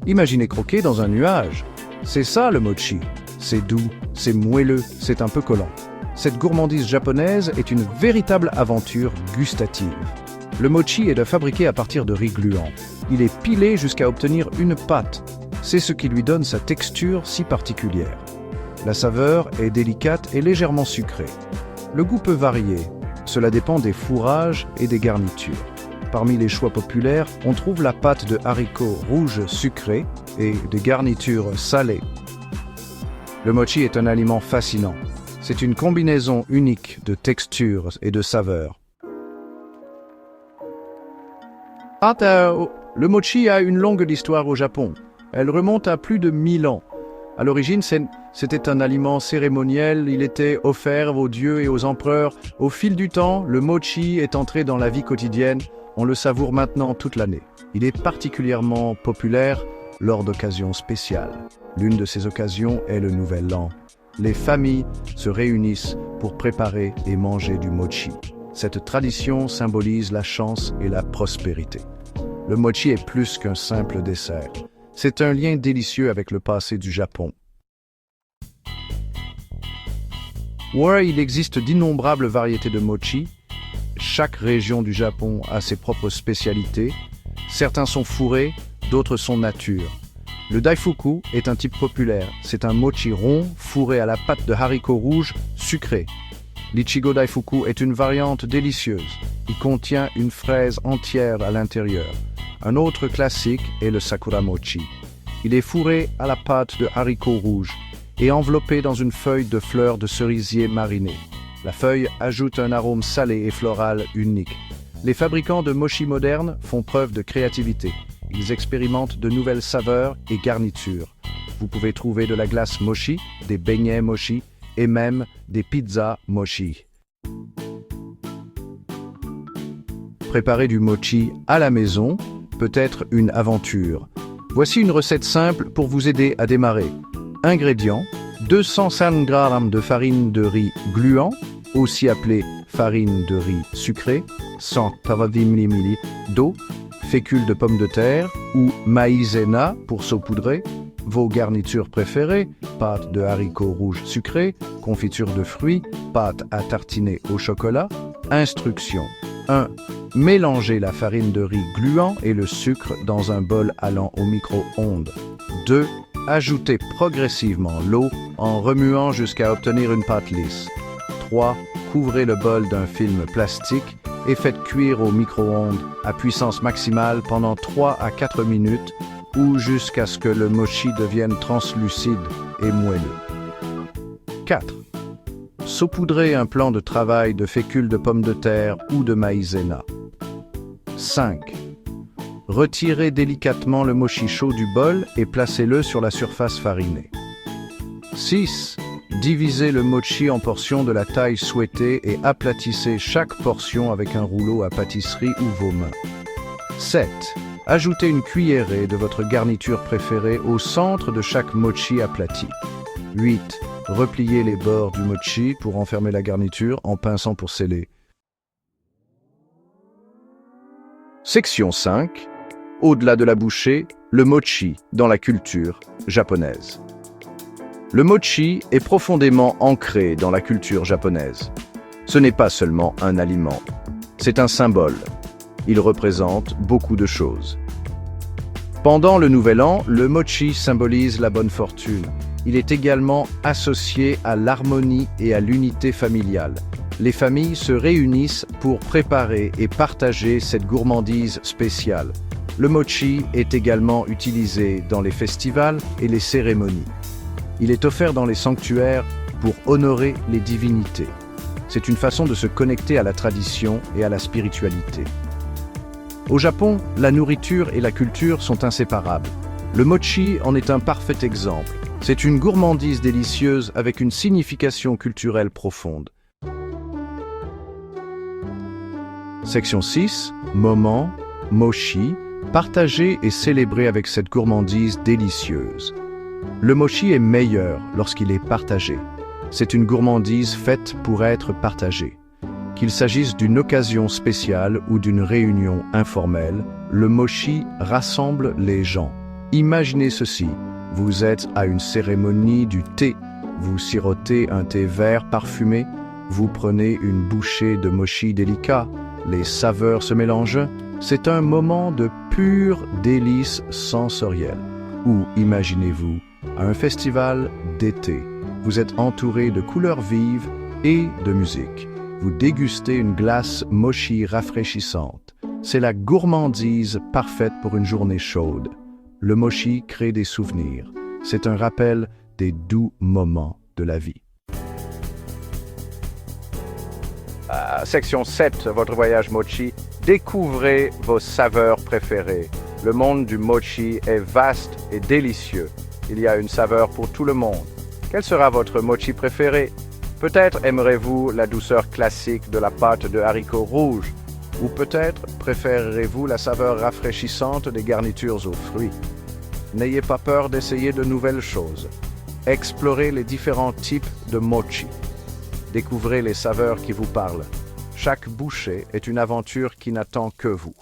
Imaginez croquer dans un nuage. C'est ça le mochi. C'est doux, c'est moelleux, c'est un peu collant. Cette gourmandise japonaise est une véritable aventure gustative. Le mochi est fabriqué à partir de riz gluant. Il est pilé jusqu'à obtenir une pâte. C'est ce qui lui donne sa texture si particulière. La saveur est délicate et légèrement sucrée. Le goût peut varier. Cela dépend des fourrages et des garnitures. Parmi les choix populaires, on trouve la pâte de haricots rouges sucrés et des garnitures salées. Le mochi est un aliment fascinant. C'est une combinaison unique de textures et de saveurs. Le mochi a une longue histoire au Japon. Elle remonte à plus de 1000 ans. À l'origine, c'était un aliment cérémoniel, il était offert aux dieux et aux empereurs. Au fil du temps, le mochi est entré dans la vie quotidienne. On le savoure maintenant toute l'année. Il est particulièrement populaire lors d'occasions spéciales. L'une de ces occasions est le Nouvel An. Les familles se réunissent pour préparer et manger du mochi. Cette tradition symbolise la chance et la prospérité. Le mochi est plus qu'un simple dessert. C'est un lien délicieux avec le passé du Japon. Il existe d'innombrables variétés de mochi. Chaque région du Japon a ses propres spécialités. Certains sont fourrés, d'autres sont nature. Le daifuku est un type populaire. C'est un mochi rond, fourré à la pâte de haricots rouges, sucré. L'ichigo daifuku est une variante délicieuse. Il contient une fraise entière à l'intérieur. Un autre classique est le sakura mochi. Il est fourré à la pâte de haricots rouges et enveloppé dans une feuille de fleurs de cerisier marinées. La feuille ajoute un arôme salé et floral unique. Les fabricants de mochi modernes font preuve de créativité. Ils expérimentent de nouvelles saveurs et garnitures. Vous pouvez trouver de la glace mochi, des beignets mochi et même des pizzas mochi. Préparer du mochi à la maison peut être une aventure. Voici une recette simple pour vous aider à démarrer. Ingrédients: 250 g de farine de riz gluant, aussi appelée farine de riz sucrée, 120 ml d'eau, fécule de pommes de terre ou maïzena pour saupoudrer, vos garnitures préférées, pâte de haricots rouges sucrés, confiture de fruits, pâte à tartiner au chocolat. Instructions: 1. Mélangez la farine de riz gluant et le sucre dans un bol allant au micro-ondes. 2. Ajoutez progressivement l'eau en remuant jusqu'à obtenir une pâte lisse. 3. Couvrez le bol d'un film plastique et faites cuire au micro-ondes à puissance maximale pendant 3 à 4 minutes ou jusqu'à ce que le mochi devienne translucide et moelleux. 4. Saupoudrez un plan de travail de fécule de pommes de terre ou de maïzena. 5. Retirez délicatement le mochi chaud du bol et placez-le sur la surface farinée. 6. Divisez le mochi en portions de la taille souhaitée et aplatissez chaque portion avec un rouleau à pâtisserie ou vos mains. 7. Ajoutez une cuillerée de votre garniture préférée au centre de chaque mochi aplati. 8. Repliez les bords du mochi pour enfermer la garniture en pinçant pour sceller. Section 5. Au-delà de la bouchée, le mochi dans la culture japonaise. Le mochi est profondément ancré dans la culture japonaise. Ce n'est pas seulement un aliment, c'est un symbole. Il représente beaucoup de choses. Pendant le Nouvel An, le mochi symbolise la bonne fortune. Il est également associé à l'harmonie et à l'unité familiale. Les familles se réunissent pour préparer et partager cette gourmandise spéciale. Le mochi est également utilisé dans les festivals et les cérémonies. Il est offert dans les sanctuaires pour honorer les divinités. C'est une façon de se connecter à la tradition et à la spiritualité. Au Japon, la nourriture et la culture sont inséparables. Le mochi en est un parfait exemple. C'est une gourmandise délicieuse avec une signification culturelle profonde. Section 6. Moment, mochi, partager et célébrer avec cette gourmandise délicieuse. Le mochi est meilleur lorsqu'il est partagé. C'est une gourmandise faite pour être partagée. Qu'il s'agisse d'une occasion spéciale ou d'une réunion informelle, le mochi rassemble les gens. Imaginez ceci, vous êtes à une cérémonie du thé, vous sirotez un thé vert parfumé, vous prenez une bouchée de mochi délicat, les saveurs se mélangent, c'est un moment de pur délice sensoriel. Ou imaginez-vous, à un festival d'été, vous êtes entouré de couleurs vives et de musique. Vous dégustez une glace mochi rafraîchissante. C'est la gourmandise parfaite pour une journée chaude. Le mochi crée des souvenirs. C'est un rappel des doux moments de la vie. Section 7, votre voyage mochi. Découvrez vos saveurs préférées. Le monde du mochi est vaste et délicieux. Il y a une saveur pour tout le monde. Quel sera votre mochi préféré? Peut-être aimerez-vous la douceur classique de la pâte de haricots rouges, ou peut-être préférerez-vous la saveur rafraîchissante des garnitures aux fruits. N'ayez pas peur d'essayer de nouvelles choses. Explorez les différents types de mochi. Découvrez les saveurs qui vous parlent. Chaque bouchée est une aventure qui n'attend que vous.